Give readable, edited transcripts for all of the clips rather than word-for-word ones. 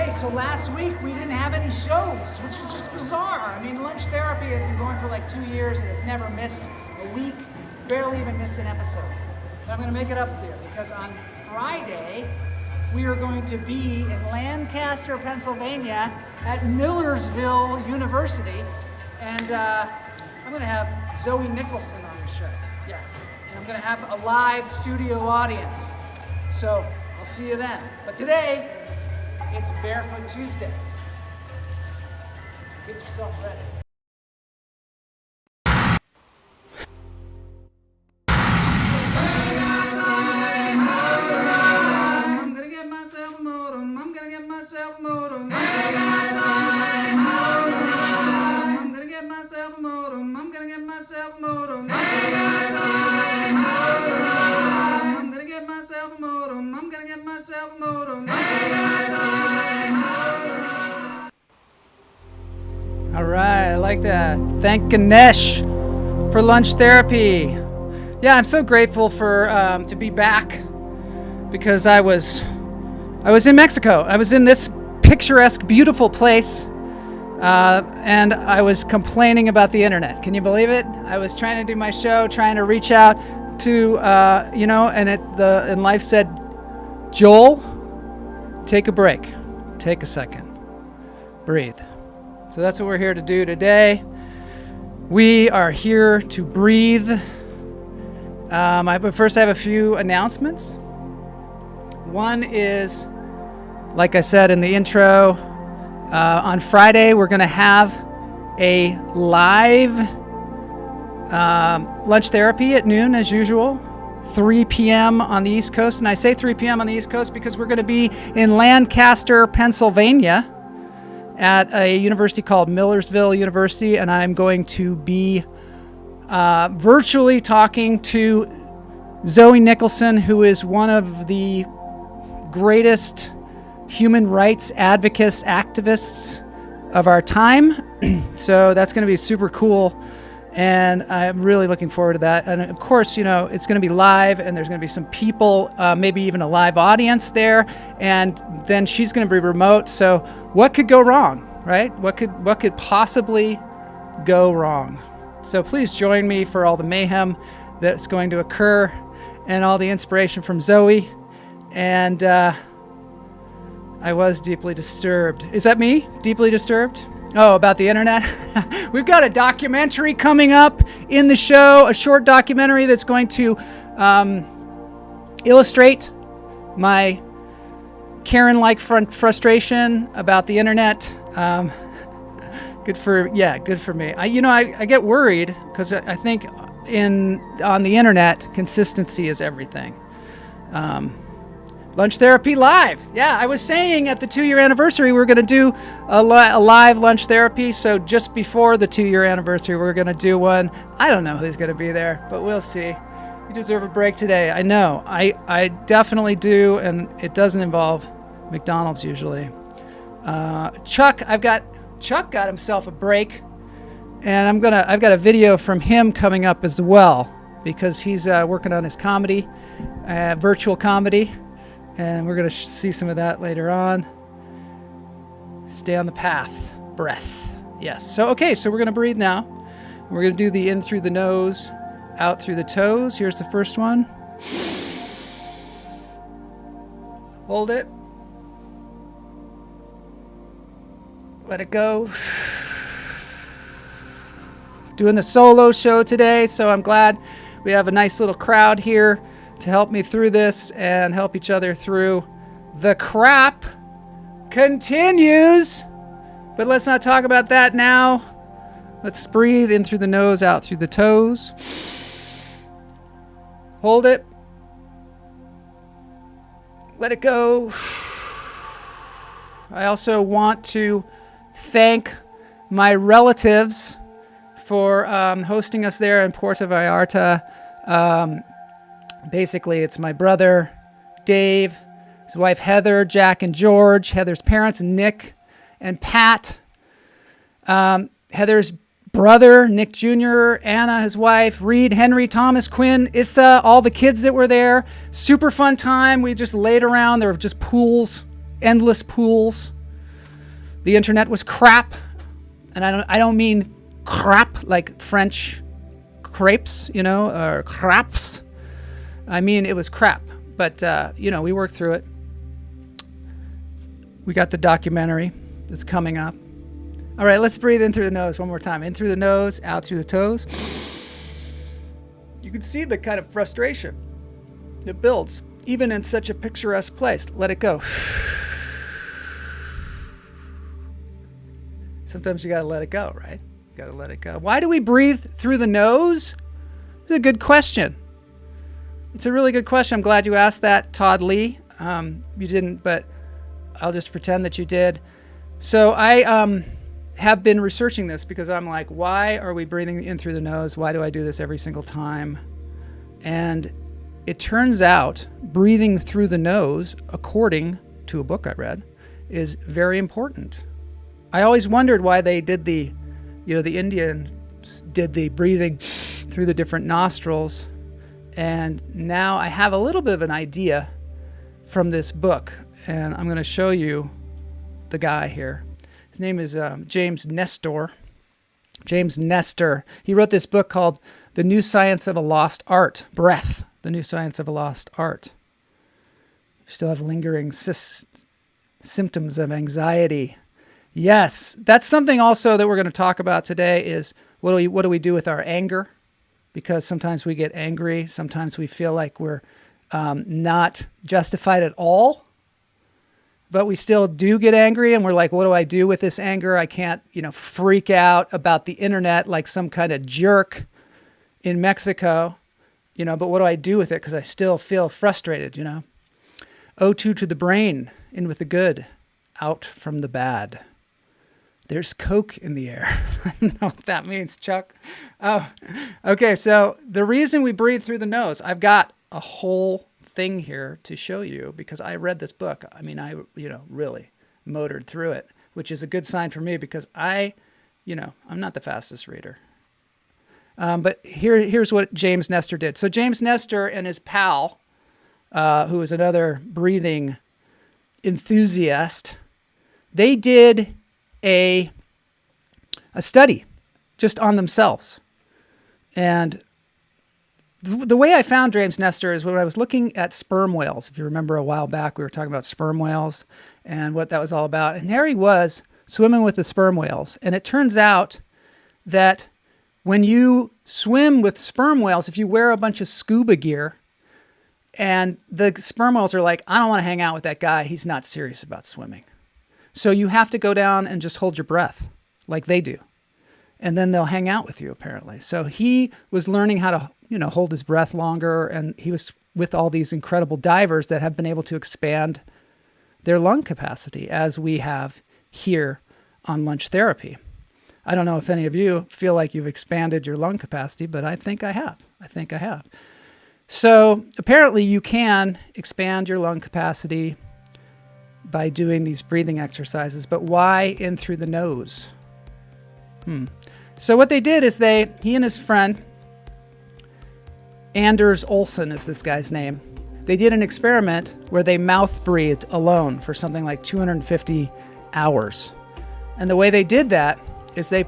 Okay, so last week we didn't have any shows, which is just bizarre. I mean, Lunch Therapy has been going for like 2 years and it's never missed a week. It's barely even missed an episode. But I'm going to make it up to you because on Friday we are going to be in Lancaster, Pennsylvania at Millersville University, and I'm going to have Zoe Nicholson on the show. Yeah, and I'm going to have a live studio audience. So I'll see you then. But today, it's Barefoot Tuesday. So get yourself ready. I'm gonna get myself a modem. I'm gonna get myself a modem. I'm gonna get myself a modem. I'm gonna get myself a modem. I'm gonna get myself a modem. I'm gonna get myself a modem. All right, I like that. Thank Ganesh for Lunch Therapy. Yeah, I'm so grateful for to be back because I was in Mexico. I was in this picturesque, beautiful place, and I was complaining about the internet. Can you believe it? I was trying to do my show, trying to reach out to and life said, Joel, take a break, take a second, breathe. So that's what we're here to do today. We are here to breathe. But first I have a few announcements. One is, like I said in the intro, on Friday we're going to have a live lunch therapy at noon as usual, 3 p.m. on the East Coast. And I say 3 p.m. on the East Coast because we're going to be in Lancaster, Pennsylvania at a university called Millersville University, and I'm going to be virtually talking to Zoe Nicholson, who is one of the greatest human rights advocates, activists of our time. So that's going to be super cool, and I'm really looking forward to that. And of course, it's going to be live, and there's going to be some people, maybe even a live audience there, and then she's going to be remote. So what could go wrong, right? What could possibly go wrong? So please join me for all the mayhem that's going to occur and all the inspiration from Zoe. And I was deeply disturbed. Is that me? Deeply disturbed? Oh, about the internet? We've got a documentary coming up in the show, a short documentary that's going to illustrate my Karen-like frustration about the internet. Good for me. I get worried because I think on the internet, consistency is everything. Lunch Therapy Live. Yeah, I was saying at the 2-year anniversary, we're going to do a live lunch therapy. So just before the 2-year anniversary, we're going to do one. I don't know who's going to be there, but we'll see. You deserve a break today. I know. I definitely do, and it doesn't involve McDonald's usually. Chuck got himself a break, and I've got a video from him coming up as well because he's working on his comedy, virtual comedy. And we're going to see some of that later on. Stay on the path. Breath. Yes. So we're going to breathe now. We're going to do the in through the nose, out through the toes. Here's the first one. Hold it. Let it go. Doing the solo show today, so I'm glad we have a nice little crowd here to help me through this and help each other through. The crap continues, but let's not talk about that now. Let's breathe in through the nose, out through the toes. Hold it. Let it go. I also want to thank my relatives for hosting us there in Puerto Vallarta. Basically, it's my brother, Dave, his wife, Heather, Jack and George, Heather's parents, Nick and Pat, Heather's brother, Nick Jr., Anna, his wife, Reed, Henry, Thomas, Quinn, Issa, all the kids that were there. Super fun time. We just laid around. There were just pools, endless pools. The internet was crap. And I don't mean crap like French crepes, or craps. I mean, it was crap. But, we worked through it. We got the documentary that's coming up. All right, let's breathe in through the nose one more time. In through the nose, out through the toes. You can see the kind of frustration that builds, even in such a picturesque place. Let it go. Sometimes you got to let it go, right? You got to let it go. Why do we breathe through the nose? It's a good question. It's a really good question. I'm glad you asked that, Todd Lee. You didn't, but I'll just pretend that you did. So I have been researching this because I'm like, why are we breathing in through the nose? Why do I do this every single time? And it turns out breathing through the nose, according to a book I read, is very important. I always wondered why they did the Indians did the breathing through the different nostrils. And now I have a little bit of an idea from this book. And I'm going to show you the guy here. His name is James Nestor. James Nestor. He wrote this book called The New Science of a Lost Art. Breath. The New Science of a Lost Art. You still have lingering symptoms of anxiety. Yes, that's something also that we're going to talk about today is what do we do with our anger? Because sometimes we get angry. Sometimes we feel like we're not justified at all. But we still do get angry, and we're like, what do I do with this anger? I can't, freak out about the internet like some kind of jerk in Mexico, but what do I do with it? Because I still feel frustrated, O2 to the brain, in with the good, out from the bad. There's Coke in the air. I don't know what that means, Chuck. Oh, okay. So the reason we breathe through the nose, I've got a whole thing here to show you because I read this book. I mean, I really motored through it, which is a good sign for me because I'm not the fastest reader. But here's what James Nestor did. So James Nestor and his pal, who is another breathing enthusiast, they did a study just on themselves. And the way I found James Nestor is when I was looking at sperm whales. If you remember a while back, we were talking about sperm whales and what that was all about. And there he was swimming with the sperm whales. And it turns out that when you swim with sperm whales, if you wear a bunch of scuba gear and the sperm whales are like, I don't want to hang out with that guy. He's not serious about swimming. So you have to go down and just hold your breath like they do. And then they'll hang out with you, apparently. So he was learning how to, hold his breath longer. And he was with all these incredible divers that have been able to expand their lung capacity as we have here on Lunch Therapy. I don't know if any of you feel like you've expanded your lung capacity, but I think I have. So apparently you can expand your lung capacity by doing these breathing exercises, but why in through the nose? So what they did is he and his friend, Anders Olsen is this guy's name, they did an experiment where they mouth breathed alone for something like 250 hours. And the way they did that is they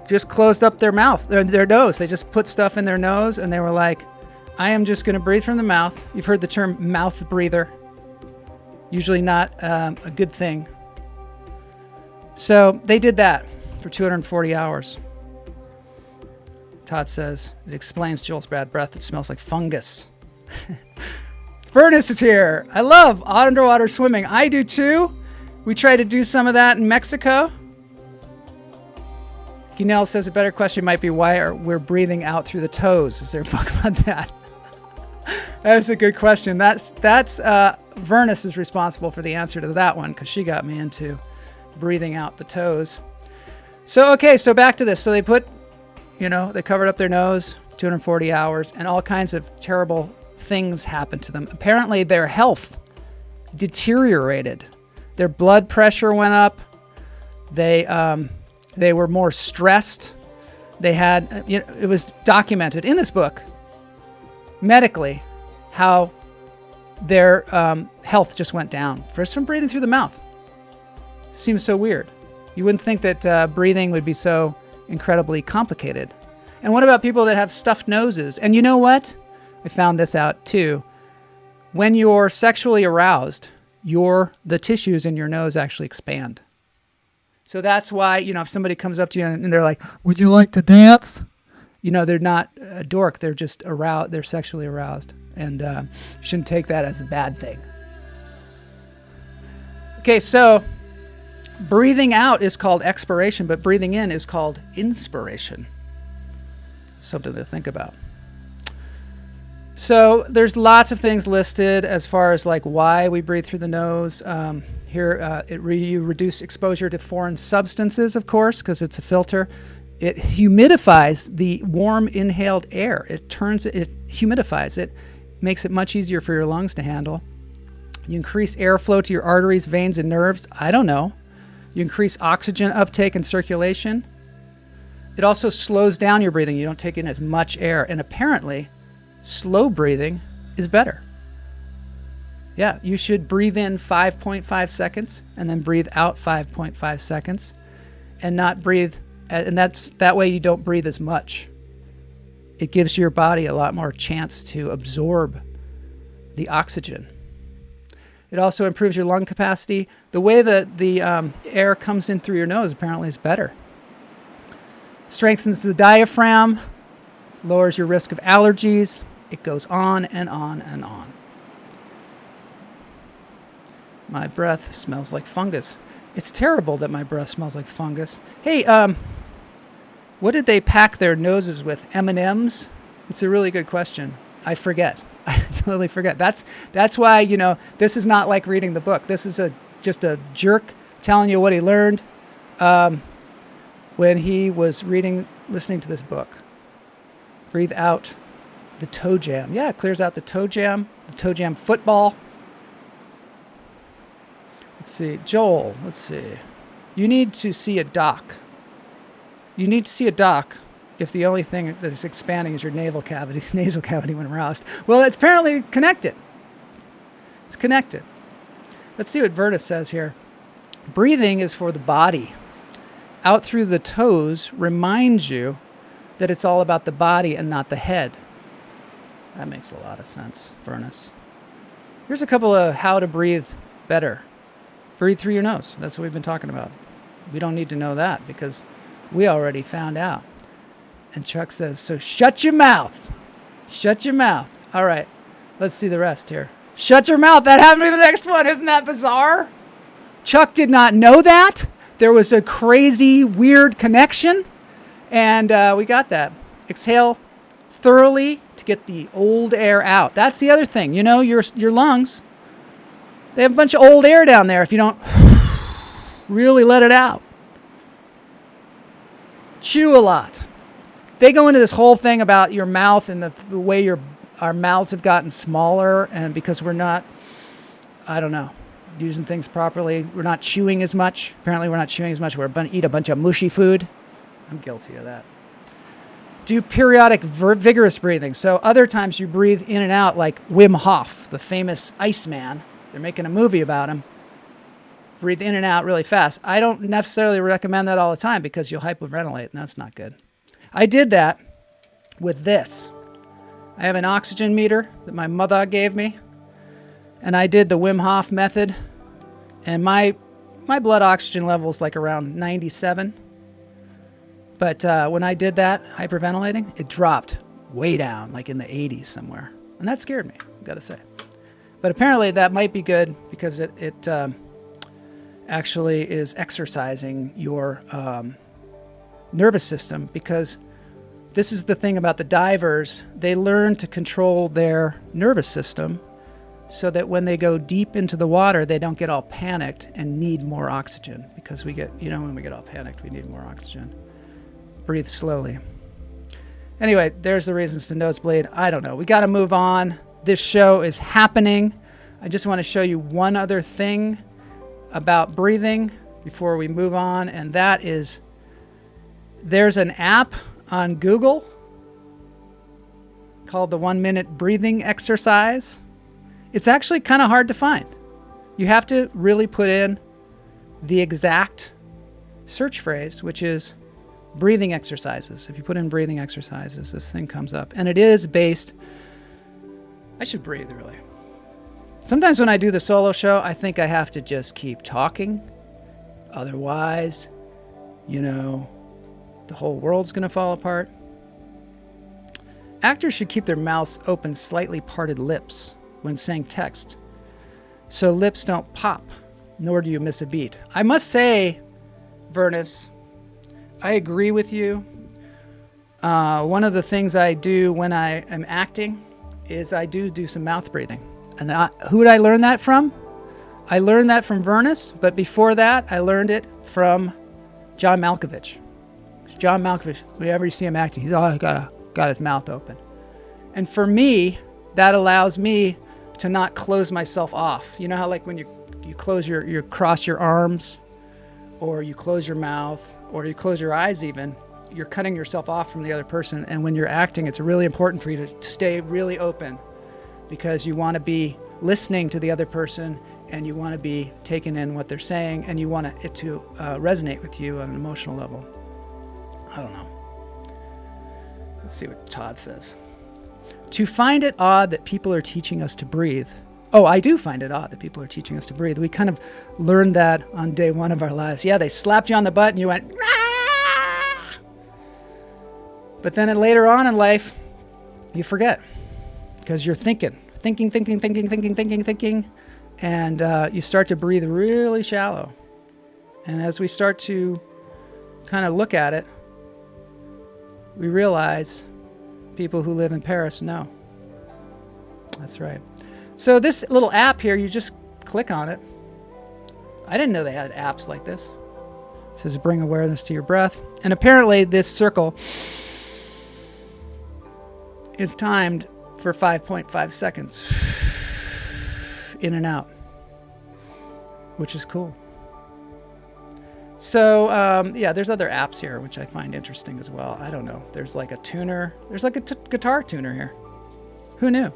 just closed up their mouth, their nose. They just put stuff in their nose and they were like, I am just going to breathe from the mouth. You've heard the term mouth breather. Usually not a good thing. So they did that for 240 hours. Todd says, it explains Joel's bad breath. It smells like fungus. Furnace is here. I love underwater swimming. I do too. We try to do some of that in Mexico. Ginelle says a better question might be why we're breathing out through the toes. Is there a book about that? That's a good question. That's Vernus is responsible for the answer to that one because she got me into breathing out the toes. So back to this. So they put, they covered up their nose, 240 hours, and all kinds of terrible things happened to them. Apparently their health deteriorated. Their blood pressure went up. They were more stressed. They had, it was documented in this book medically how their health just went down from breathing through the mouth. Seems so weird. You wouldn't think that breathing would be so incredibly complicated. And what about people that have stuffed noses? And you know what? I found this out too. When you're sexually aroused, the tissues in your nose actually expand. So that's why, if somebody comes up to you and they're like, "Would you like to dance?" They're not a dork. They're just aroused. They're sexually aroused. And you shouldn't take that as a bad thing. Okay, so breathing out is called expiration, but breathing in is called inspiration. Something to think about. So there's lots of things listed as far as like why we breathe through the nose. Here, you reduce exposure to foreign substances, of course, because it's a filter. It humidifies the warm inhaled air. It humidifies it, makes it much easier for your lungs to handle. You increase airflow to your arteries, veins, and nerves. I don't know. You increase oxygen uptake and circulation. It also slows down your breathing. You don't take in as much air. And apparently, slow breathing is better. Yeah, you should breathe in 5.5 seconds and then breathe out 5.5 seconds and not breathe. And that way you don't breathe as much. It gives your body a lot more chance to absorb the oxygen. It also improves your lung capacity. The way that the air comes in through your nose apparently is better. Strengthens the diaphragm, lowers your risk of allergies. It goes on and on and on. My breath smells like fungus. It's terrible that my breath smells like fungus. Hey, what did they pack their noses with? M&Ms? It's a really good question. I forget. I totally forget. That's why, this is not like reading the book. This is just a jerk telling you what he learned when he was listening to this book. Breathe out the toe jam. Yeah, it clears out the toe jam football. Let's see. Joel, let's see. You need to see a doc. You need to see a doc if the only thing that is expanding is your nasal cavity when aroused. Well, it's apparently connected. It's connected. Let's see what Vertus says here. Breathing is for the body. Out through the toes reminds you that it's all about the body and not the head. That makes a lot of sense, Vertus. Here's a couple of how to breathe better. Breathe through your nose. That's what we've been talking about. We don't need to know that because we already found out. And Chuck says, so shut your mouth. Shut your mouth. All right, let's see the rest here. Shut your mouth. That happened to the next one. Isn't that bizarre? Chuck did not know that. There was a crazy, weird connection. And we got that. Exhale thoroughly to get the old air out. That's the other thing. Your lungs, they have a bunch of old air down there if you don't really let it out. Chew a lot. They go into this whole thing about your mouth and the way our mouths have gotten smaller, and because we're not, using things properly, we're not chewing as much. Apparently we're not chewing as much. We're going to eat a bunch of mushy food. I'm guilty of that. Do periodic vigorous breathing. So other times you breathe in and out like Wim Hof, the famous Iceman. They're making a movie about him. Breathe in and out really fast. I don't necessarily recommend that all the time because you'll hyperventilate, and that's not good. I did that with this. I have an oxygen meter that my mother gave me, and I did the Wim Hof method, and my blood oxygen level is like around 97. But when I did that, hyperventilating, it dropped way down, like in the 80s somewhere. And that scared me, I've got to say. But apparently that might be good because it actually is exercising your nervous system, because this is the thing about the divers. They learn to control their nervous system so that when they go deep into the water, they don't get all panicked and need more oxygen, because we get, when we get all panicked, we need more oxygen. Breathe slowly. Anyway, there's the reasons to nosebleed. I don't know. We got to move on. This show is happening. I just want to show you one other thing about breathing before we move on, and that is there's an app on Google called the 1 minute breathing exercise. It's actually kind of hard to find. You have to really put in the exact search phrase, which is breathing exercises. If you put in breathing exercises, this thing comes up. And it is based... I should breathe, really. Sometimes when I do the solo show, I think I have to just keep talking. Otherwise, the whole world's going to fall apart. Actors should keep their mouths open, slightly parted lips when saying text, so lips don't pop, nor do you miss a beat. I must say, Vernus, I agree with you. One of the things I do when I am acting is I do some mouth breathing. And who did I learn that from? I learned that from Vernus, but before that, I learned it from John Malkovich. John Malkovich, whenever you see him acting, he's always got his mouth open. And for me, that allows me to not close myself off. You know how like when you close you cross your arms, or you close your mouth, or you close your eyes even, you're cutting yourself off from the other person. And when you're acting, it's really important for you to stay really open, because you want to be listening to the other person, and you want to be taking in what they're saying, and you want it to resonate with you on an emotional level. I don't know. Let's see what Todd says. To find it odd that people are teaching us to breathe. Oh, I do find it odd that people are teaching us to breathe. We kind of learned that on day one of our lives. Yeah, they slapped you on the butt and you went, ah! But then later on in life, you forget, because you're thinking. And you start to breathe really shallow. And as we start to kind of look at it, we realize people who live in Paris know. That's right. So this little app here, you just click on it. I didn't know they had apps like this. It says bring awareness to your breath. And apparently this circle is timed for 5.5 seconds. In and out. Which is cool. So, yeah, there's other apps here, which I find interesting as well. I don't know. There's like a tuner. There's like a guitar tuner here. Who knew?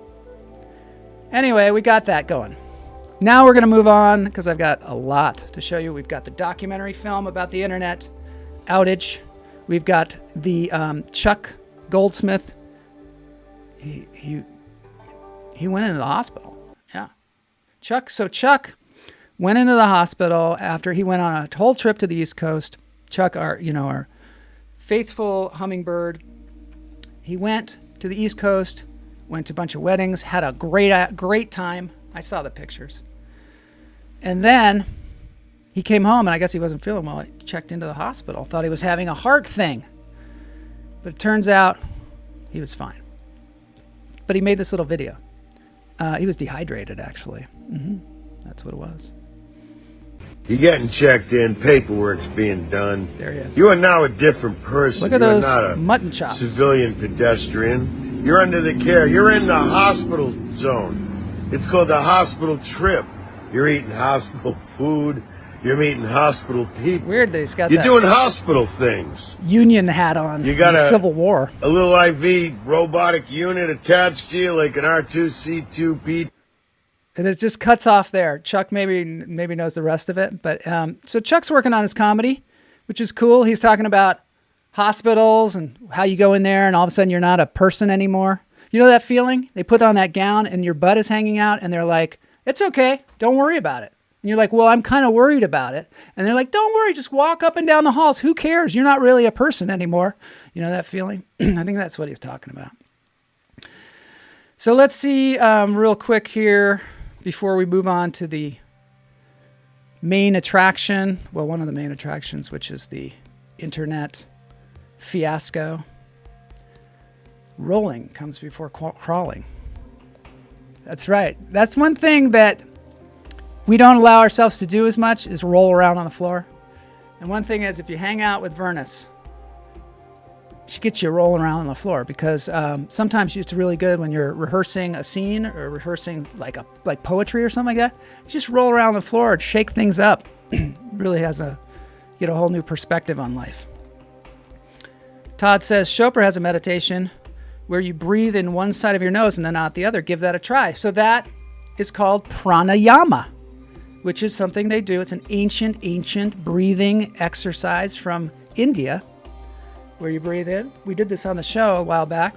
Anyway, we got that going. Now we're going to move on, because I've got a lot to show you. We've got the documentary film about the internet outage. We've got the Chuck Goldsmith. He went into the hospital. Yeah. Chuck went into the hospital after he went on a whole trip to the East Coast. Chuck, our faithful hummingbird, he went to the East Coast, went to a bunch of weddings, had a great time. I saw the pictures. And then he came home, and I guess he wasn't feeling well. He checked into the hospital, thought he was having a heart thing. But it turns out he was fine. But he made this little video. He was dehydrated, actually. That's what it was. You're getting checked in, paperwork's being done. There he is. You are now a different person. Look at those mutton chops. Civilian pedestrian. You're under the care. You're in the hospital zone. It's called the hospital trip. You're eating hospital food. You're meeting hospital people. It's weird that he's got You're that doing hospital things. Union hat on. You got a Civil War. A little IV robotic unit attached to you like an R2C2P. And it just cuts off there. Chuck maybe knows the rest of it. But so Chuck's working on his comedy, which is cool. He's talking about hospitals and how you go in there and all of a sudden you're not a person anymore. You know that feeling? They put on that gown and your butt is hanging out and they're like, it's okay. Don't worry about it. And you're like, well, I'm kind of worried about it. And they're like, don't worry. Just walk up and down the halls. Who cares? You're not really a person anymore. You know that feeling? I think that's what he's talking about. So let's see real quick here before we move on to the main attraction. Well, one of the main attractions, which is the internet fiasco. Rolling comes before crawling. That's right. That's one thing that we don't allow ourselves to do as much, is roll around on the floor. And one thing is, if you hang out with Vernus, she gets you rolling around on the floor, because sometimes it's really good when you're rehearsing a scene or rehearsing like poetry or something like that. Just roll around the floor and shake things up. Really get a whole new perspective on life. Todd says Chopra has a meditation where you breathe in one side of your nose and then out the other. Give that a try. So that is called pranayama. which is something they do. It's an ancient breathing exercise from India, where you breathe in. We did this on the show a while back.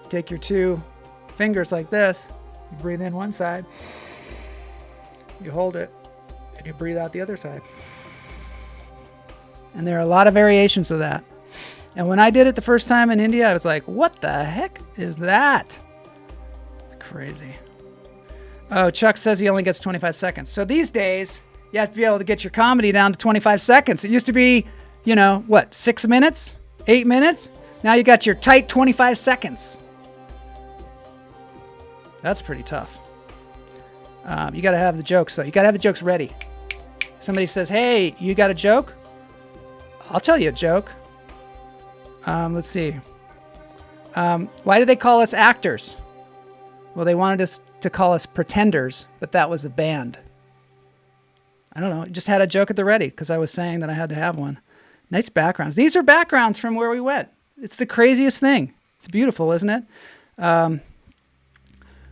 Take your 2 fingers like this. You breathe in one side. You hold it, and you breathe out the other side. And there are a lot of variations of that. And when I did it the first time in India, I was like, what the heck is that? It's crazy. Oh, Chuck says he only gets 25 seconds. So these days, you have to be able to get your comedy down to 25 seconds. It used to be, 6 minutes? 8 minutes? Now you got your tight 25 seconds. That's pretty tough. You got to have the jokes, though. You got to have the jokes ready. Somebody says, hey, you got a joke? I'll tell you a joke. Let's see. Why did they call us actors? Well, they wanted us to call us pretenders, but that was a band. I don't know. Just had a joke at the ready because I was saying that I had to have one. Nice backgrounds. These are backgrounds from where we went. It's the craziest thing. It's beautiful, isn't it?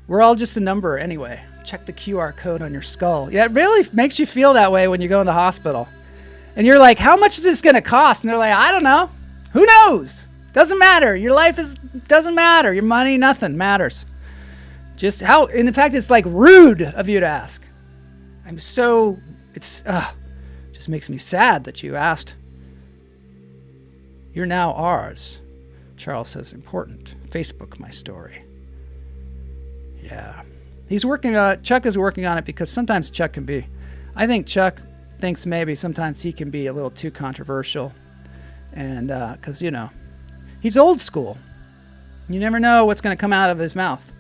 We're all just a number anyway. Check the QR code on your skull. Yeah, it really makes you feel that way when you go in the hospital. And you're like, how much is this going to cost? And they're like, I don't know. Who knows? Doesn't matter. Your life doesn't matter. Your money, nothing matters. Just how, and in fact, it's like rude of you to ask. Just makes me sad that you asked. You're now ours. Charles says, important. Facebook, my story. Yeah. Chuck is working on it because sometimes Chuck can be, I think Chuck thinks maybe sometimes he can be a little too controversial. And, cause he's old school. You never know what's going to come out of his mouth.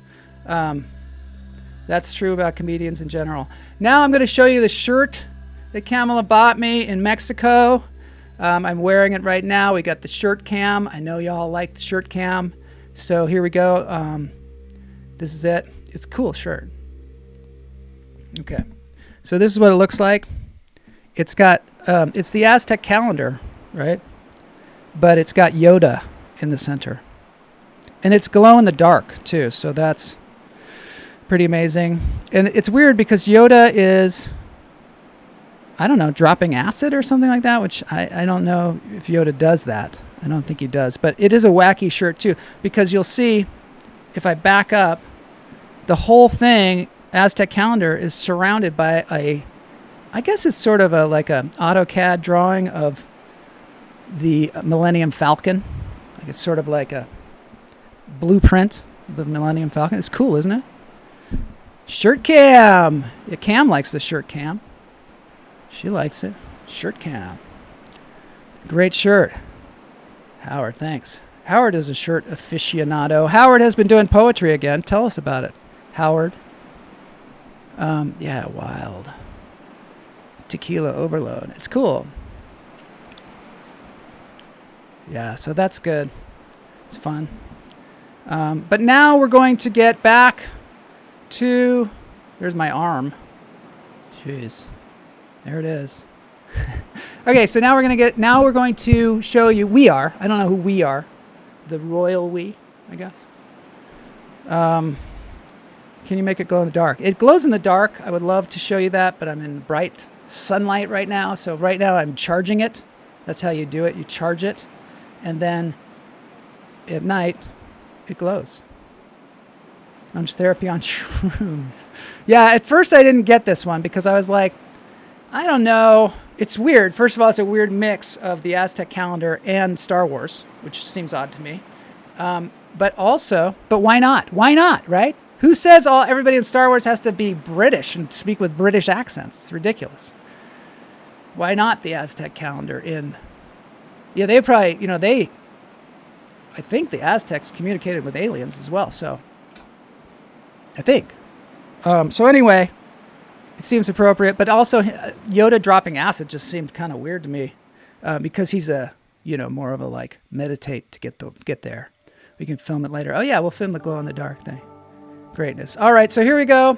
That's true about comedians in general. Now I'm going to show you the shirt that Kamala bought me in Mexico. I'm wearing it right now. We got the shirt cam. I know y'all like the shirt cam. So here we go. This is it. It's a cool shirt. Okay. So this is what it looks like. It's got, it's the Aztec calendar, right? But it's got Yoda in the center. And it's glow in the dark too. So that's pretty amazing. And it's weird because Yoda is, I don't know, dropping acid or something like that, which I don't know if Yoda does that. I don't think he does. But it is a wacky shirt too, because you'll see if I back up, the whole thing, Aztec calendar, is surrounded by I guess it's sort of like a AutoCAD drawing of the Millennium Falcon. Like it's sort of like a blueprint of the Millennium Falcon. It's cool, isn't it? Shirt cam. Yeah, Cam likes the shirt cam. She likes it. Shirt cam. Great shirt. Howard, thanks. Howard is a shirt aficionado. Howard has been doing poetry again. Tell us about it, Howard. Yeah, wild. Tequila overload. It's cool. Yeah, so that's good. It's fun. But now we're going to get back to... There's my arm. Jeez. There it is. Okay, so now we're going to show you... We are. I don't know who we are. The royal we, I guess. Can you make it glow in the dark? It glows in the dark. I would love to show you that, but I'm in bright sunlight right now. So right now I'm charging it. That's how you do it. You charge it. And then at night, it glows. Lunch therapy on shrooms. Yeah, at first I didn't get this one because I was like, I don't know. It's weird. First of all, it's a weird mix of the Aztec calendar and Star Wars, which seems odd to me. But why not? Why not, right? Who says everybody in Star Wars has to be British and speak with British accents? It's ridiculous. Why not the Aztec calendar in... Yeah, they probably, I think the Aztecs communicated with aliens as well, so... I think. So anyway, it seems appropriate, but also Yoda dropping acid just seemed kind of weird to me because he's more of a meditate to get there. We can film it later. Oh yeah, we'll film the glow in the dark thing. Greatness. All right, so here we go.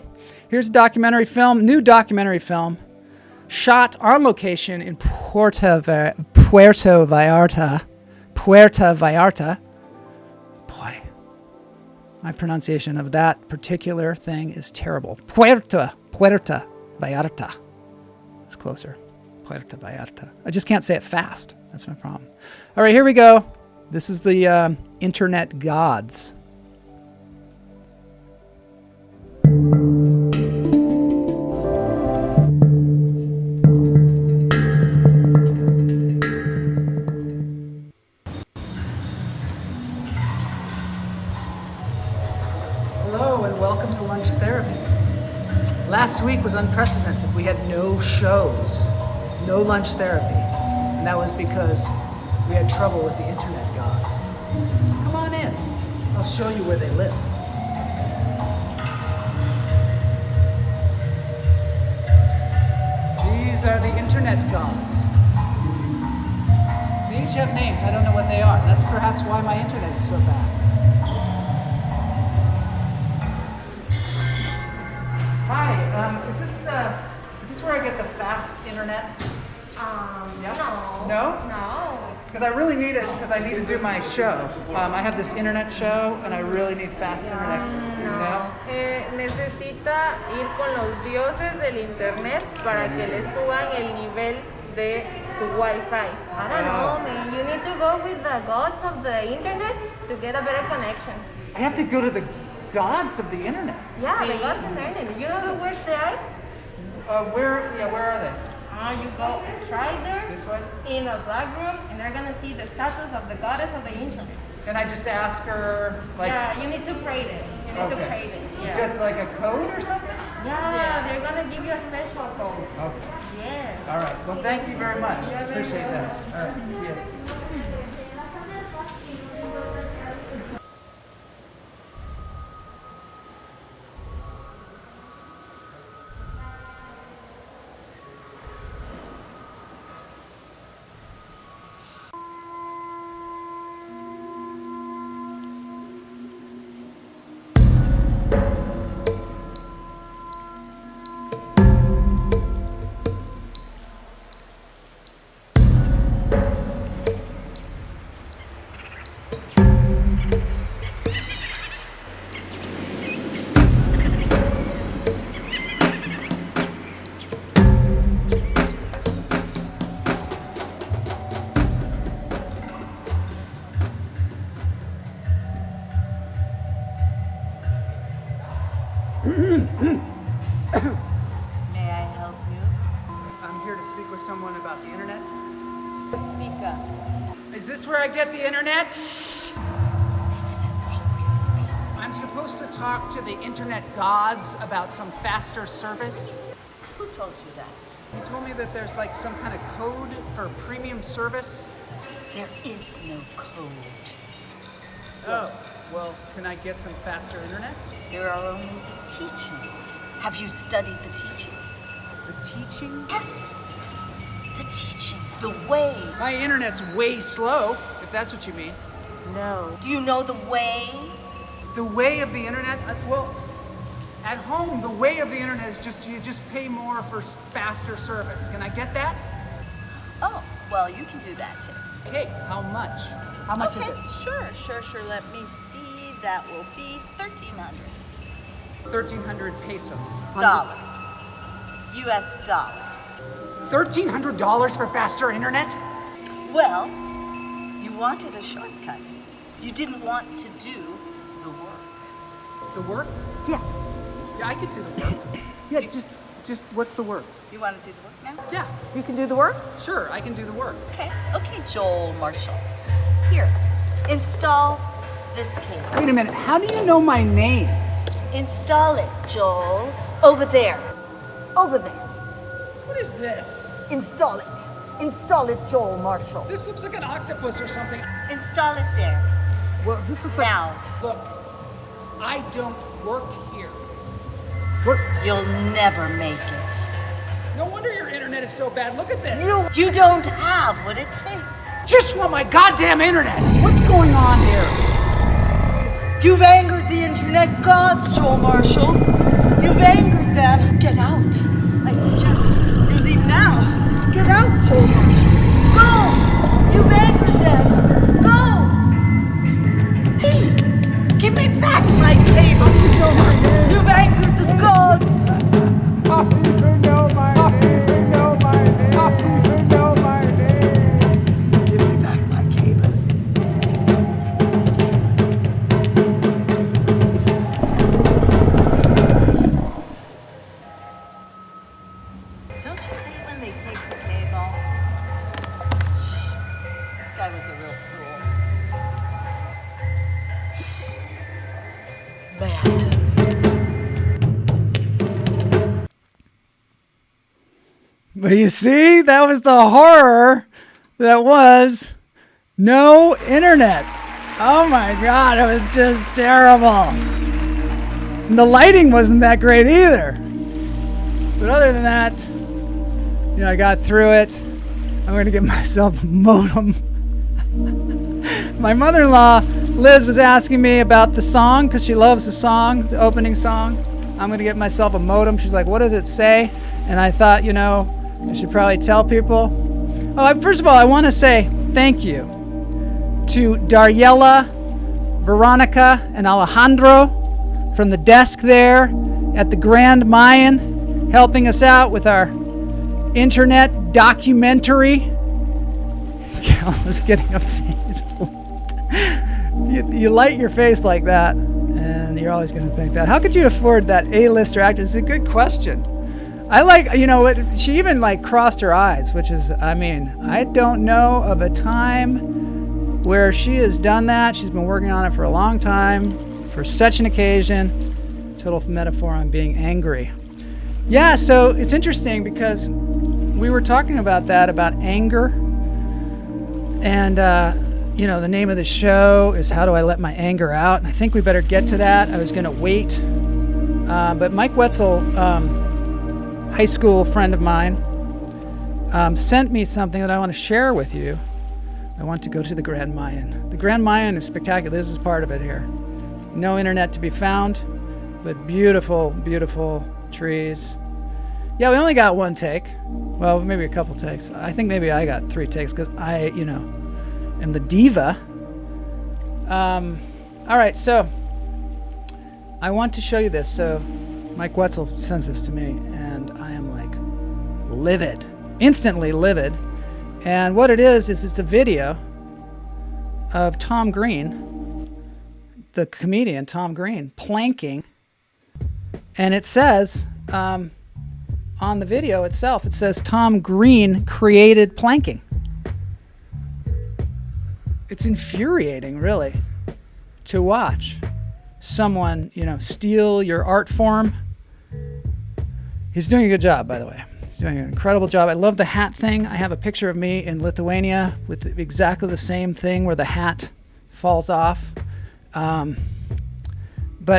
Here's a documentary film, new documentary film, shot on location in Puerto Vallarta. Puerto Vallarta. Boy, my pronunciation of that particular thing is terrible. Puerto Vallarta. It's closer. Puerto Vallarta. I just can't say it fast. That's my problem. All right, here we go. This is the internet gods. Hello and welcome to Lunch Therapy. Last week was unprecedented. We had no shows, no lunch therapy. And that was because we had trouble with the internet gods. Come on in. I'll show you where they live. These are the internet gods. They each have names. I don't know what they are. That's perhaps why my internet is so bad. Hi, is this where I get the fast internet? Yeah? No? No. Because I really need it, because I need to do my show. I have this internet show, and I really need fast internet. No. Necesita ir con los dioses del internet para que le suban el nivel de su Wi-Fi. I don't know, man. You need to go with the gods of the internet to get a better connection. I have to go to the gods of the internet. Yeah, the gods of the internet. You know where they are? Where are they? You go straight there This way? in a black room, and they're gonna see the status of the goddess of the internet. And I just ask her, like... Yeah, you need to pray them. You need to pray them. Yeah. Just like a code or something? Yeah, they're gonna give you a special code. Okay. Yeah. All right. Well, thank you very much. You're very Appreciate that. welcome. All right. See you. May I help you? I'm here to speak with someone about the internet. Speak up. Is this where I get the internet? This is a sacred space. I'm supposed to talk to the internet gods about some faster service. Who told you that? He told me that there's like some kind of code for premium service. There is no code. Oh, well, can I get some faster internet? There are only the teachings. Have you studied the teachings? The teachings? Yes. The teachings, the way. My internet's way slow, if that's what you mean. No. Do you know the way? The way of the internet? Well, at home, the way of the internet is just you just pay more for faster service. Can I get that? Oh, well, you can do that too. Okay, how much? How much is it? Sure. Let me see. That will be $1,300. 1,300 pesos. Dollars. US dollar. $1,300 for faster internet? Well, you wanted a shortcut. You didn't want to do the work. The work? Yes. Yeah, I could do the work. Yeah, just what's the work? You want to do the work now? Yeah, You can do the work? sure, I can do the work. Okay, Joel Marshall. Here, install this cable. Wait a minute, how do you know my name? Install it, Joel. Over there. Over there. What is this? Install it. Install it, Joel Marshall. This looks like an octopus or something. Install it there. Well, this looks like... Now. Look, I don't work here. You'll never make it. No wonder your internet is so bad. Look at this. You don't have what it takes. Just want my goddamn internet. What's going on here? You've angered the internet gods, Joel Marshall. You've angered them. Get out. I suggest you leave now. Get out, Joel Marshall. Go! You've angered them. Go! Hey! Give me back my cable. You've angered the gods. How do you know my name? bad. But you see, that was the horror that was no internet. Oh my God, it was just terrible. And the lighting wasn't that great either. But other than that, I got through it. I'm going to get myself a modem. My mother-in-law, Liz, was asking me about the song because she loves the song, the opening song. I'm going to get myself a modem. She's like, what does it say? And I thought, I should probably tell people. Oh, first of all, I want to say thank you to Dariella, Veronica, and Alejandro from the desk there at the Grand Mayan, helping us out with our internet documentary. Cal's getting a face. You light your face like that, and you're always going to think that. How could you afford that A-lister actor? It's a good question. I like, she even crossed her eyes, which is, I don't know of a time where she has done that. She's been working on it for a long time, for such an occasion. Total metaphor on being angry. Yeah, so it's interesting because we were talking about that, about anger. And, the name of the show is How Do I Let My Anger Out? And I think we better get to that. I was going to wait. But Mike Wetzel, high school friend of mine, sent me something that I want to share with you. I want to go to the Grand Mayan. The Grand Mayan is spectacular. This is part of it here. No internet to be found, but beautiful, beautiful trees. Yeah, we only got one take. Well, maybe a couple takes. I think maybe I got 3 takes because I, am the diva. All right, so I want to show you this. So Mike Wetzel sends this to me, and I am livid, instantly livid. And what it is it's a video of Tom Green, the comedian Tom Green, planking. And it says, on the video itself, it says Tom Green created planking. It's infuriating, really, to watch someone, steal your art form. He's doing a good job, by the way. He's doing an incredible job. I love the hat thing. I have a picture of me in Lithuania with exactly the same thing where the hat falls off. But,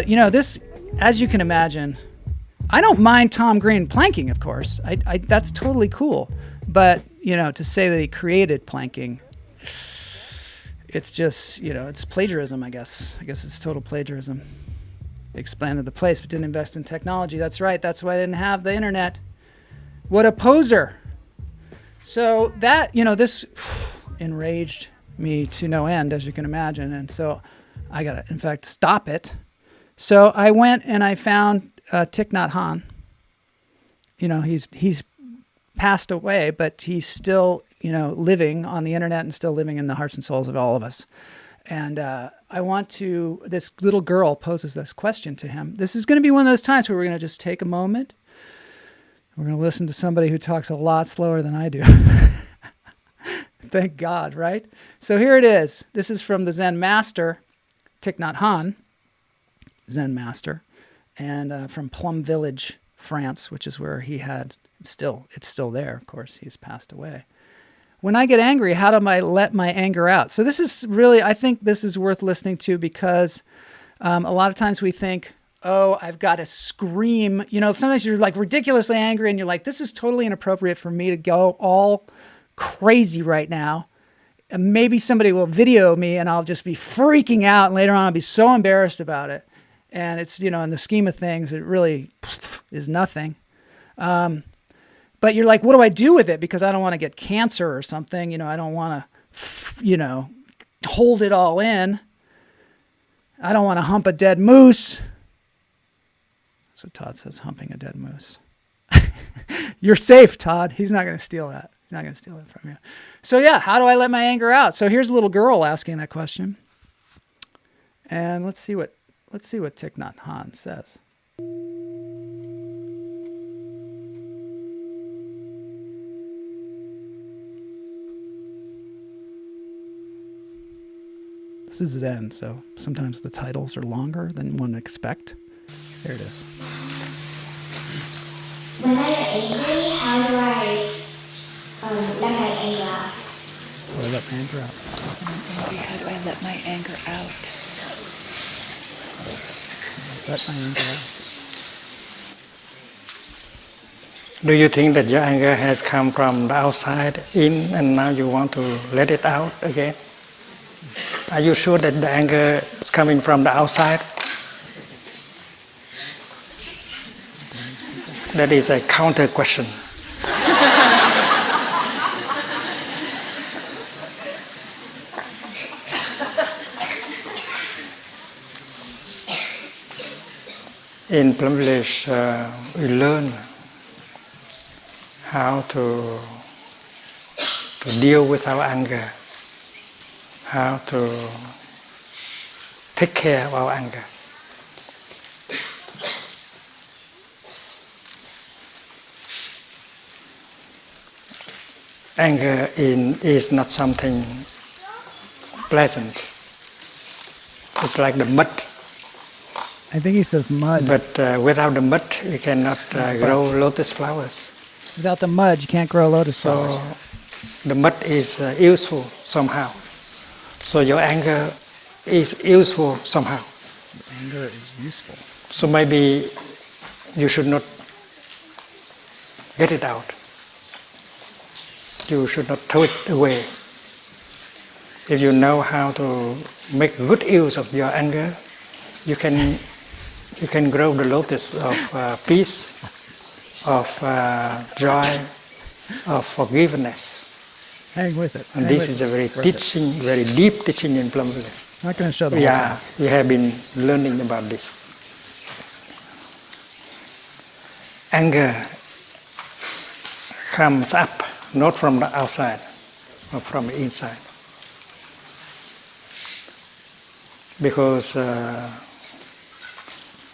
this, as you can imagine, I don't mind Tom Green planking, of course. I that's totally cool. But, to say that he created planking, it's just, it's plagiarism, I guess. I guess it's total plagiarism. They expanded the place but didn't invest in technology. That's right. That's why they didn't have the internet. What a poser. So that, this enraged me to no end, as you can imagine. And so I got to, in fact, stop it. So I went and I found Thich Nhat Hanh. He's passed away, but he's still, living on the internet and still living in the hearts and souls of all of us. And this little girl poses this question to him. This is going to be one of those times where we're going to just take a moment. We're going to listen to somebody who talks a lot slower than I do. Thank God, right? So here it is. This is from the Zen master, Thich Nhat Hanh, Zen master, and from Plum Village, France, which is where he had, it's still there, of course. He's passed away. When I get angry, how do I let my anger out? So this is really, I think this is worth listening to because a lot of times we think, oh, I've got to scream. Sometimes you're ridiculously angry and you're like, this is totally inappropriate for me to go all crazy right now. And maybe somebody will video me and I'll just be freaking out. And later on, I'll be so embarrassed about it. And it's, in the scheme of things, it really is nothing. But you're like, what do I do with it? Because I don't want to get cancer or something. I don't want to, hold it all in. I don't want to hump a dead moose. That's what Todd says, humping a dead moose. You're safe, Todd. He's not going to steal that. He's not going to steal it from you. So yeah, how do I let my anger out? So here's a little girl asking that question. And let's see what Thich Nhat Hanh says. This is Zen, so sometimes the titles are longer than one would expect. There it is. When I get angry, how do I let my anger out? How do I let my anger out? How do I let my anger out? Let my anger out. Do you think that your anger has come from the outside in and now you want to let it out again? Are you sure that the anger is coming from the outside? That is a counter question. In Plum Village, we learn how to deal with our anger, how to take care of our anger. Anger is not something pleasant. It's like the mud. I think he says mud. But without the mud, you cannot grow lotus flowers. Without the mud, you can't grow lotus So flowers. the mud is useful somehow. So your anger is useful somehow. Anger is useful. So maybe you should not get it out. You should not throw it away. If you know how to make good use of your anger, you can grow the lotus of peace, of joy, of forgiveness. Hang with it. And Hang this with is it. a very Worth it. teaching, very deep teaching in Plum Village. I'm not going to show the whole Yeah, thing. we have been learning about this. Anger comes up not from the outside, but from the inside. Because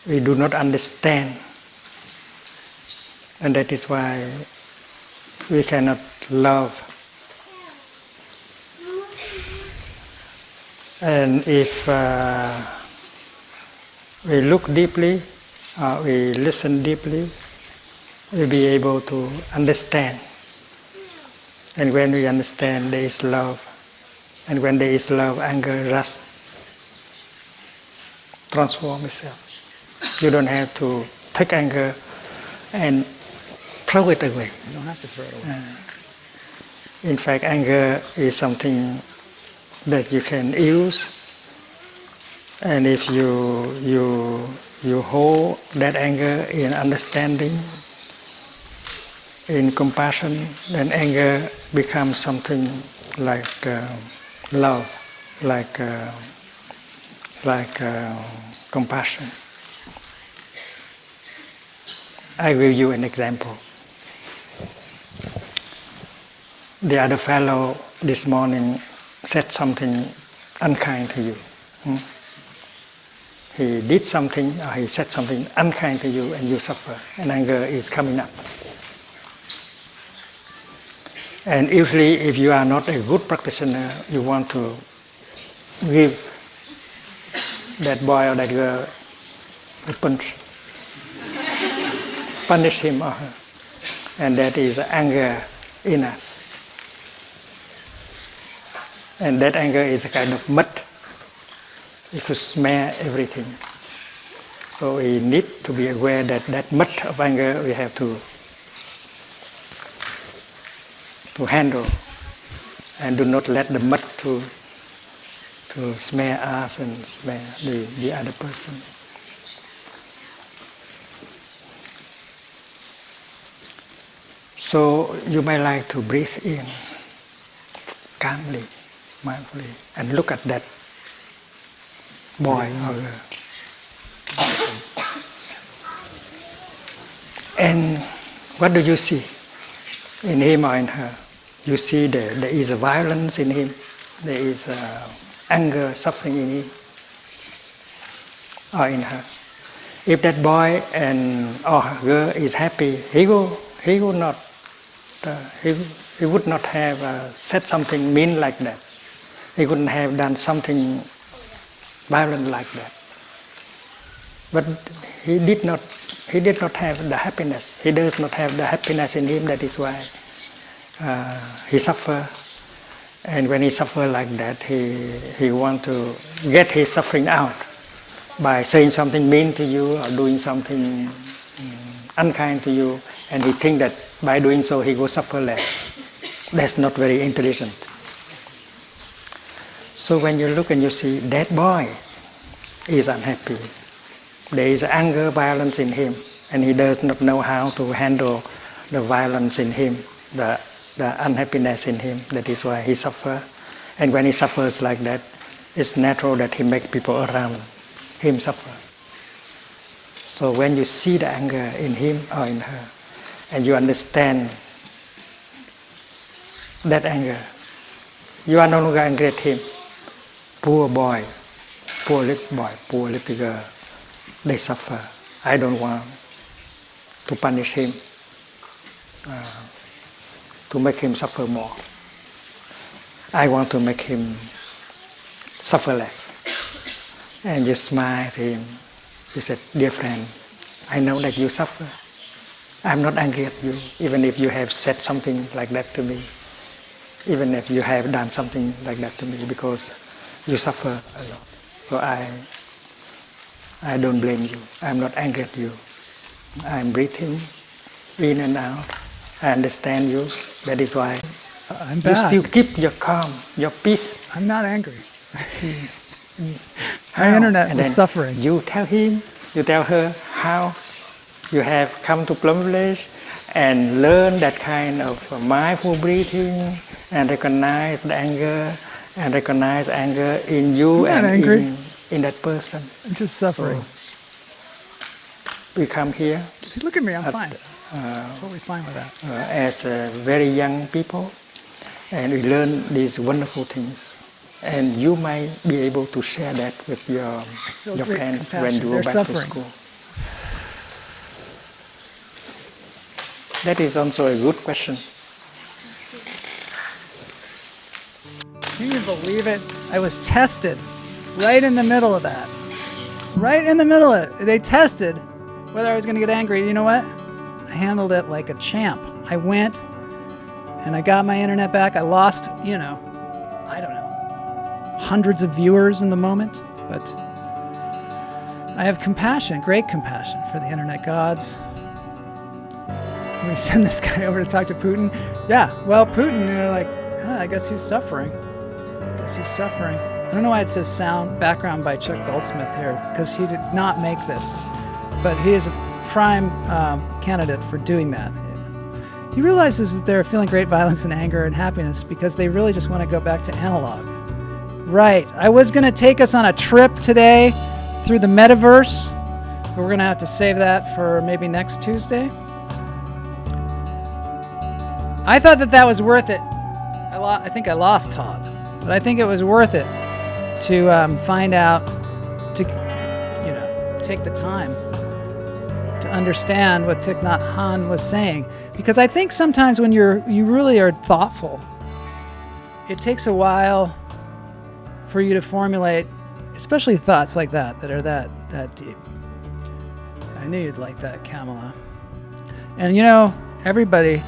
we do not understand, and that is why we cannot love. And if we look deeply, we listen deeply, we'll be able to understand. And when we understand, there is love. And when there is love, anger just transforms itself. You don't have to take anger and throw it away. You don't have to throw it away. In fact, anger is something that you can use, and if you hold that anger in understanding, in compassion, then anger becomes something like love, like compassion. I will give you an example. The other fellow this morning said something unkind to you. He did something, or he said something unkind to you, and you suffer, and anger is coming up. And usually, if you are not a good practitioner, you want to give that boy or that girl a punch, punish him or her, and that is anger in us. And that anger is a kind of mud. It could smear everything. So we need to be aware that that mud of anger we have to handle, and do not let the mud to smear us and smear the other person. So you may like to breathe in calmly, mindfully, and look at that boy or girl. And what do you see in him or in her? You see there is a violence in him, there is anger, suffering in him or in her. If that boy or girl is happy, he would not have said something mean like that. He wouldn't have done something violent like that. But he did not have the happiness. He does not have the happiness in him. That is why he suffer. And when he suffer like that, he want to get his suffering out by saying something mean to you or doing something unkind to you, and he think that by doing so he will suffer less. That's not very intelligent. So when you look and you see that boy is unhappy, there is anger, violence in him, and he does not know how to handle the violence in him, the unhappiness in him. That is why he suffers. And when he suffers like that, it's natural that he make people around him suffer. So when you see the anger in him or in her, and you understand that anger, you are no longer angry at him. Poor boy, poor little boy, poor little girl, they suffer. I don't want to punish him, to make him suffer more. I want to make him suffer less. And you smile to him. You said, dear friend, I know that you suffer. I'm not angry at you, even if you have said something like that to me, even if you have done something like that to me, because you suffer a lot. So I don't blame you. I'm not angry at you. I'm breathing in and out. I understand you. That is why I'm you back. still keep your calm, your peace. I'm not angry. How? My internet And was then suffering. You tell him, you tell her how you have come to Plum Village and learn that kind of mindful breathing and recognize the anger and recognize anger in you I'm not and angry. in that person. I'm just suffering. We come here See, look at me, I'm fine. Totally fine with that. as very young people, and we learn these wonderful things. And you might be able to share that with your great friends when compassion. you They're go back to suffering. school. That is also a good question. Can you believe it? I was tested right in the middle of that. Right in the middle of it. They tested whether I was going to get angry. You know what? I handled it like a champ. I went and I got my internet back. I lost, I don't know, hundreds of viewers in the moment, but I have compassion, great compassion for the internet gods. Can we send this guy over to talk to Putin? Yeah, well, Putin, I guess he's suffering. I don't know why it says sound background by Chuck Goldsmith here, because he did not make this, but he is a prime candidate for doing that. He realizes that they're feeling great violence and anger and happiness because they really just want to go back to analog. Right. I was going to take us on a trip today through the metaverse, but we're going to have to save that for maybe next Tuesday. I thought that was worth it. I think I lost Todd, but I think it was worth it to find out, to take the time to understand what Thich Nhat Hanh was saying, because I think sometimes when you really are thoughtful, it takes a while for you to formulate, especially thoughts like that are that deep. I knew you'd like that, Kamala. And everybody,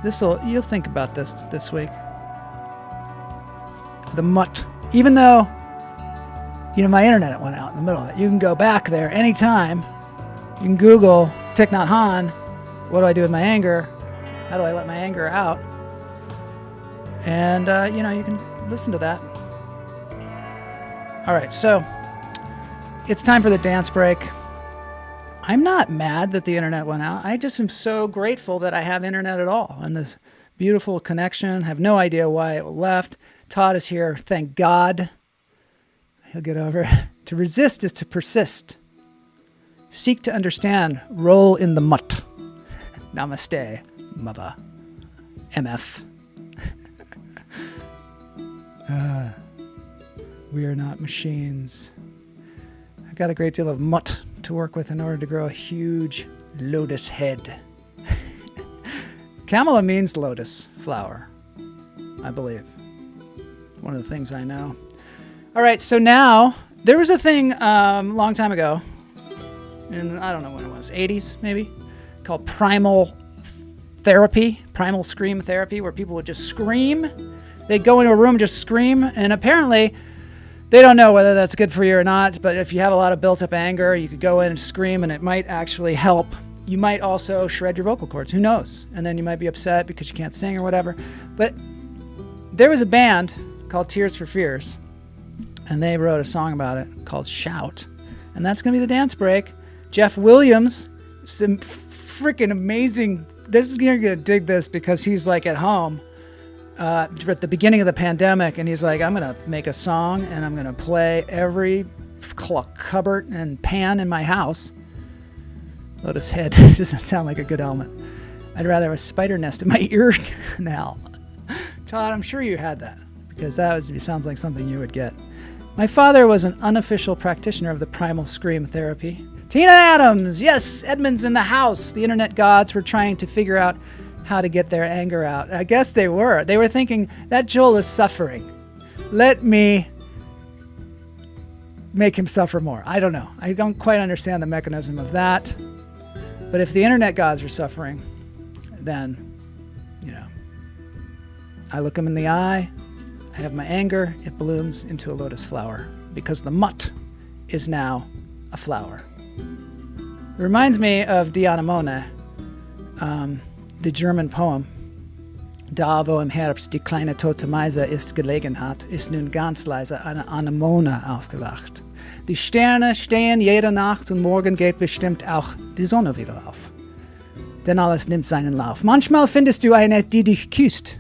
you'll think about this week. The mutt. Even though, my internet went out in the middle of it. You can go back there anytime. You can Google Thich Nhat Hanh. What do I do with my anger? How do I let my anger out? And, you can listen to that. All right, so it's time for the dance break. I'm not mad that the internet went out. I just am so grateful that I have internet at all and this beautiful connection. I have no idea why it left. Todd is here. Thank God. He'll get over it. To resist is to persist. Seek to understand. Roll in the mutt. Namaste, mother. MF. We are not machines. I've got a great deal of mutt to work with in order to grow a huge lotus head. Kamala means lotus flower, I believe. One of the things I know. All right, so now There was a thing a long time ago, and I don't know when it was, 80s maybe, called primal therapy, primal scream therapy, where people would just scream. They'd go into a room and just scream, and apparently they don't know whether that's good for you or not, but if you have a lot of built-up anger, you could go in and scream, and it might actually help. You might also shred your vocal cords, who knows? And then you might be upset because you can't sing or whatever. But there was a band called Tears for Fears, and they wrote a song about it called Shout. And that's going to be the dance break. Jeff Williams, some freaking amazing. You're going to dig this because he's like at home at the beginning of the pandemic, and he's like, I'm going to make a song and I'm going to play every cupboard and pan in my house. Lotus Head doesn't sound like a good element. I'd rather have a spider nest in my ear canal. Todd, I'm sure you had that because sounds like something you would get. My father was an unofficial practitioner of the primal scream therapy. Tina Adams, yes, Edmund's in the house. The internet gods were trying to figure out how to get their anger out. I guess they were. They were thinking, that Joel is suffering. Let me make him suffer more. I don't know. I don't quite understand the mechanism of that. But if the internet gods are suffering, then, I look them in the eye, I have my anger, it blooms into a lotus flower because the mutt is now a flower. It reminds me of Die Anemone, the German poem. Da, wo im Herbst die kleine tote Meise ist gelegen hat, ist nun ganz leise eine Anemone aufgewacht. Die Sterne stehen jede Nacht und morgen geht bestimmt auch die Sonne wieder auf. Denn alles nimmt seinen Lauf. Manchmal findest du eine, die dich küsst.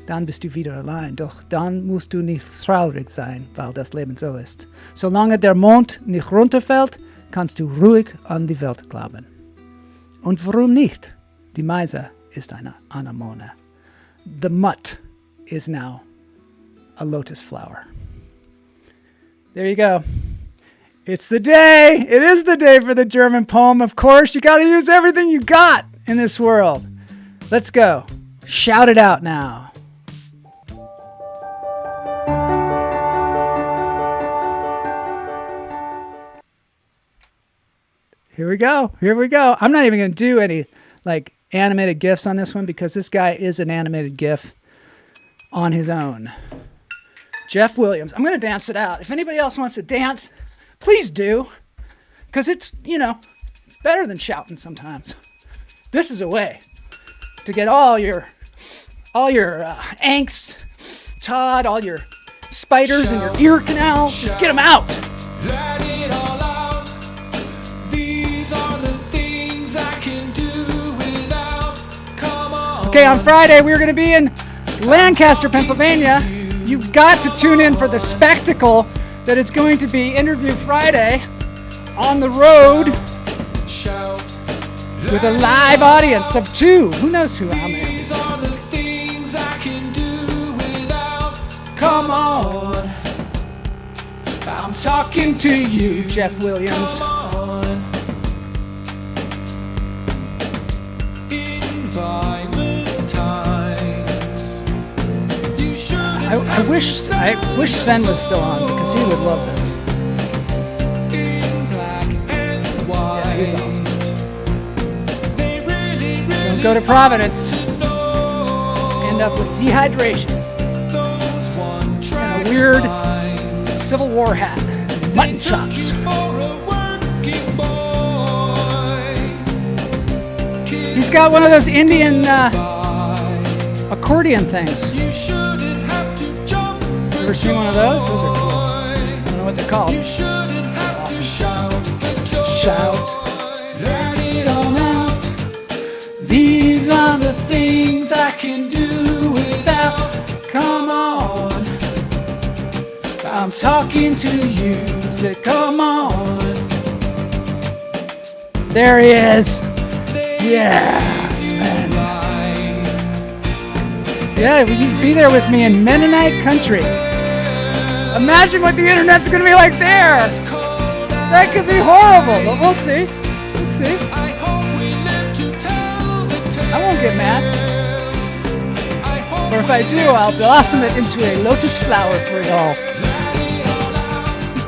Dann bist du wieder allein. Doch dann musst du nicht traurig sein, weil das Leben so ist. Solange der Mond nicht runterfällt, kannst du ruhig an die Welt glauben. Und warum nicht? Die Meise ist eine Anemone. The mutt is now a lotus flower. There you go. It's the day. It is the day for the German poem. Of course, you got to use everything you got in this world. Let's go. Shout it out now. Here we go. Here we go. I'm not even going to do any animated GIFs on this one because this guy is an animated GIF on his own. Jeff Williams. I'm going to dance it out. If anybody else wants to dance, please do. Because it's better than shouting sometimes. This is a way to get all your angst, Todd, all your spiders in your ear canal. Just get them out. Let it all out. These are the things I can do without. Come on. Okay, on Friday we're going to be in Lancaster, Pennsylvania. You've got to tune in for the spectacle that is going to be Interview Friday on the road with a live audience of 2. Who knows how many? These are the things I can do without. Come on. I'm talking to you, Jeff Williams. I wish Sven was still on because he would love this. Yeah, he's awesome. Don't go to Providence. End up with dehydration and a weird Civil War hat, mutton chops. He's got one of those Indian accordion things. Ever seen one of those? Those are cool. I don't know what they're called. Awesome. Shout. Let it all out. These are the things I can do without. Come on. I'm talking to you. Say, come on. There he is. Yeah, Sven. Yeah, will you be there with me in Mennonite country? Imagine what the internet's going to be like there. That could be horrible, but we'll see. We'll see. I won't get mad. Or if I do, I'll blossom it into a lotus flower for y'all.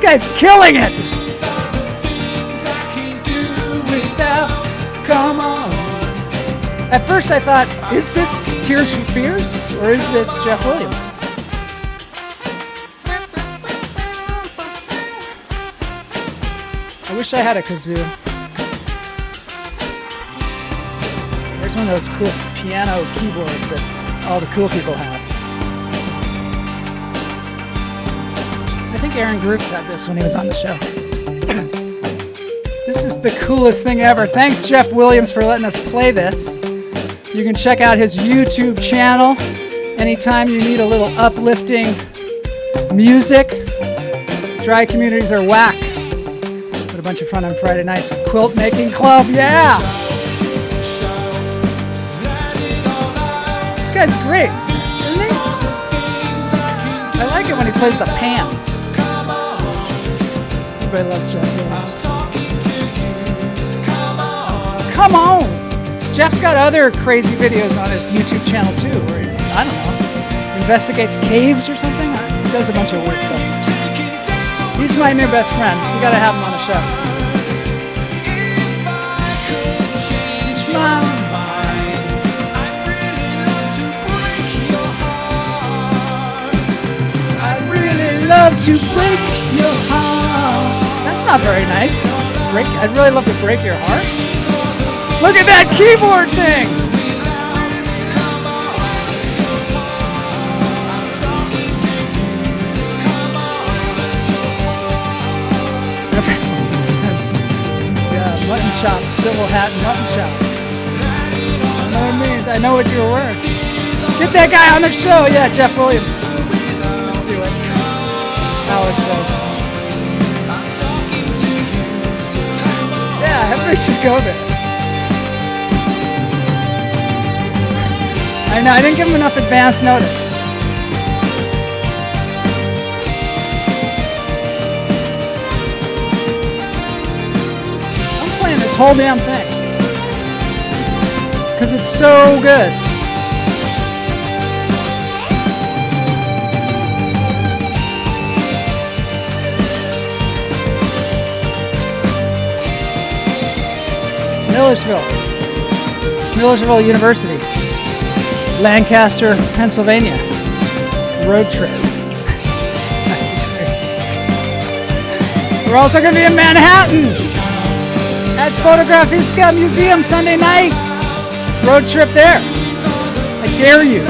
guy's killing it. These are the things I can do without. Come on. At first I thought, is this Tears for Fears or is this Jeff Williams? I wish I had a kazoo. There's one of those cool piano keyboards that all the cool people have. I think Aaron Grooves had this when he was on the show. This is the coolest thing ever. Thanks, Jeff Williams, for letting us play this. You can check out his YouTube channel anytime you need a little uplifting music. Dry communities are whack. Put a bunch of fun on Friday nights with Quilt Making Club. Yeah! This guy's great, isn't he? I like it when he plays the pans. Everybody loves Jeff Williams. Come on! Jeff's got other crazy videos on his YouTube channel too, where he, I don't know, investigates caves or something. He does a bunch of weird stuff. He's my new best friend. We gotta have him on the show. It's my mind. I really love to break your heart. That's not very nice. I'd really love to break your heart. Look at that keyboard thing! Yeah, mutton chops, civil hat and mutton chops. I know what it means. I know what you were wearing. Get that guy on the show! Yeah, Jeff Williams. Let's see what Alex says. Yeah, everybody should go there. I know, I didn't give him enough advance notice. I'm playing this whole damn thing. Because it's so good. Millersville University. Lancaster, Pennsylvania. Road trip. We're also going to be in Manhattan at Fotografiska Museum Sunday night. Road trip there. I dare you.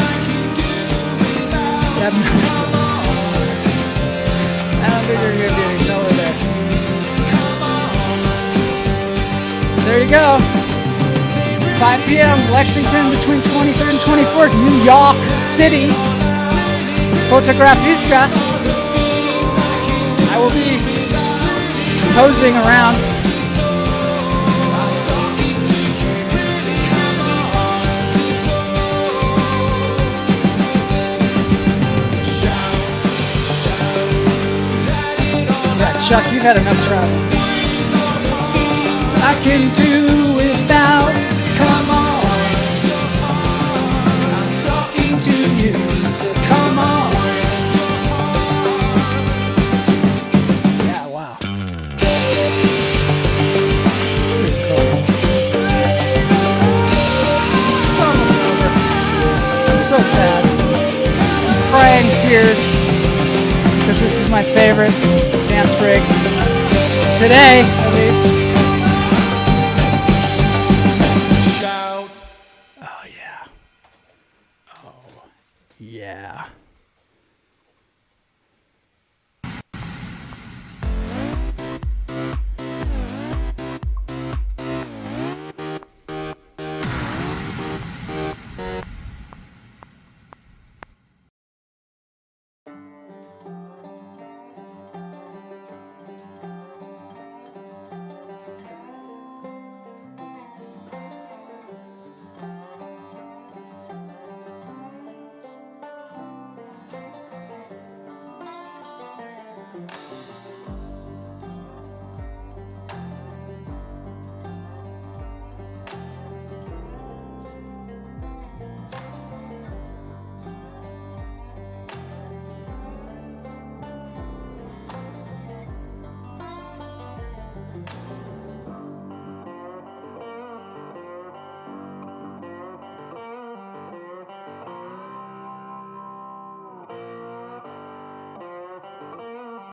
I don't think you're going to be any color there. There you go. 5 p.m. Lexington between 23rd and 24th, New York City. Fotografiska. I will be posing around. Yeah, Chuck, you've had enough travel. I can do without. Come on, I'm talking to you, so come on. Yeah, wow. Pretty cool. It's almost over. I'm so sad. I'm crying tears because this is my favorite dance break. Today, at least. Yeah.